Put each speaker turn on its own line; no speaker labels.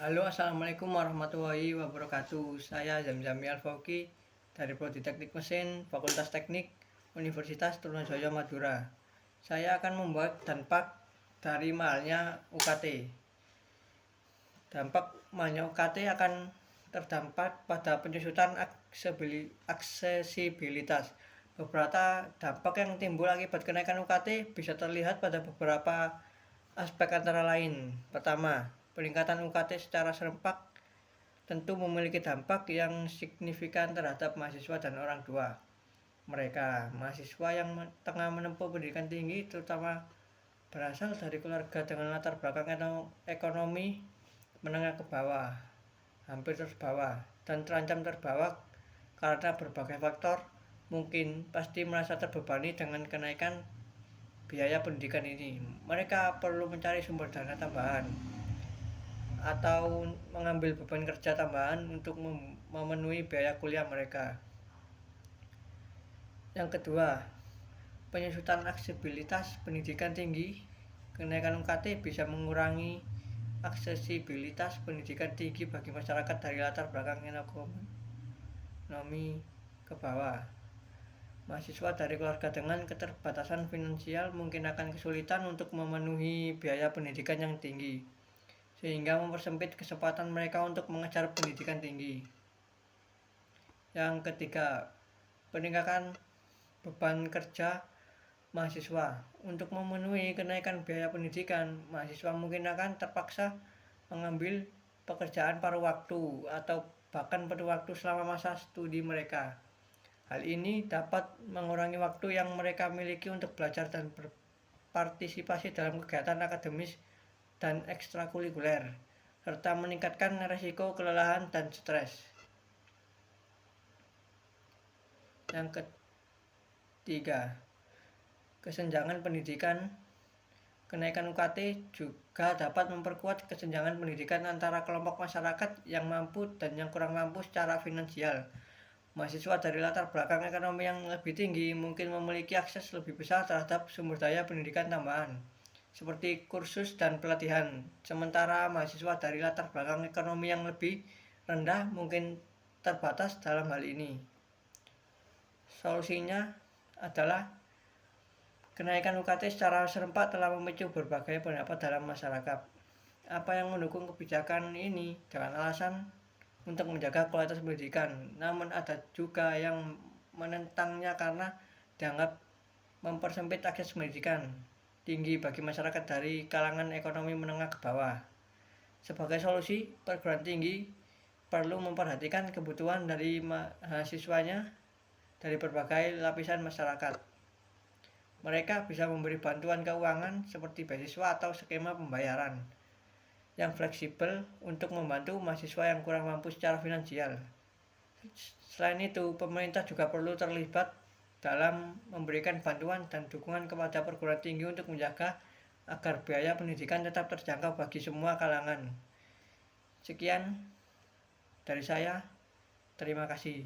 Halo, assalamualaikum warahmatullahi wabarakatuh. Saya Zamzami Alfauki dari Prodi Teknik Mesin, Fakultas Teknik, Universitas Trunojoyo Madura. Saya akan membuat dampak dari mahalnya UKT. Dampak mahalnya UKT akan terdampak pada penyusutan aksesibilitas. Beberapa dampak yang timbul akibat kenaikan UKT bisa terlihat pada beberapa aspek antara lain. Pertama, peningkatan UKT secara serempak tentu memiliki dampak yang signifikan terhadap mahasiswa dan orang tua mereka. Mahasiswa yang tengah menempuh pendidikan tinggi terutama berasal dari keluarga dengan latar belakang ekonomi menengah ke bawah, hampir terbawah, dan terancam terbawa karena berbagai faktor, mungkin pasti merasa terbebani dengan kenaikan biaya pendidikan ini. Mereka perlu mencari sumber dana tambahan atau mengambil beban kerja tambahan untuk memenuhi biaya kuliah mereka. Yang kedua, penyusutan aksesibilitas pendidikan tinggi. Kenaikan UKT bisa mengurangi aksesibilitas pendidikan tinggi bagi masyarakat dari latar belakang ekonomi ke bawah. Mahasiswa dari keluarga dengan keterbatasan finansial mungkin akan kesulitan untuk memenuhi biaya pendidikan yang tinggi, sehingga mempersempit kesempatan mereka untuk mengejar pendidikan tinggi. Yang ketiga, peningkatan beban kerja mahasiswa. Untuk memenuhi kenaikan biaya pendidikan, mahasiswa mungkin akan terpaksa mengambil pekerjaan paruh waktu atau bahkan penuh waktu selama masa studi mereka. Hal ini dapat mengurangi waktu yang mereka miliki untuk belajar dan berpartisipasi dalam kegiatan akademis dan ekstrakurikuler, serta meningkatkan risiko kelelahan dan stres. Yang ketiga, kesenjangan pendidikan. Kenaikan UKT juga dapat memperkuat kesenjangan pendidikan antara kelompok masyarakat yang mampu dan yang kurang mampu secara finansial. Mahasiswa dari latar belakang ekonomi yang lebih tinggi mungkin memiliki akses lebih besar terhadap sumber daya pendidikan tambahan, seperti kursus dan pelatihan. Sementara mahasiswa dari latar belakang ekonomi yang lebih rendah mungkin terbatas dalam hal ini. Solusinya adalah kenaikan UKT secara serempak telah memicu berbagai pendapat dalam masyarakat. Apa yang mendukung kebijakan ini dengan alasan untuk menjaga kualitas pendidikan, namun ada juga yang menentangnya karena dianggap mempersempit akses pendidikan tinggi bagi masyarakat dari kalangan ekonomi menengah ke bawah. Sebagai solusi, perguruan tinggi perlu memperhatikan kebutuhan dari mahasiswanya dari berbagai lapisan masyarakat. Mereka bisa memberi bantuan keuangan seperti beasiswa atau skema pembayaran yang fleksibel untuk membantu mahasiswa yang kurang mampu secara finansial. Selain itu, pemerintah juga perlu terlibat dalam memberikan bantuan dan dukungan kepada perguruan tinggi untuk menjaga agar biaya pendidikan tetap terjangkau bagi semua kalangan. Sekian dari saya, terima kasih.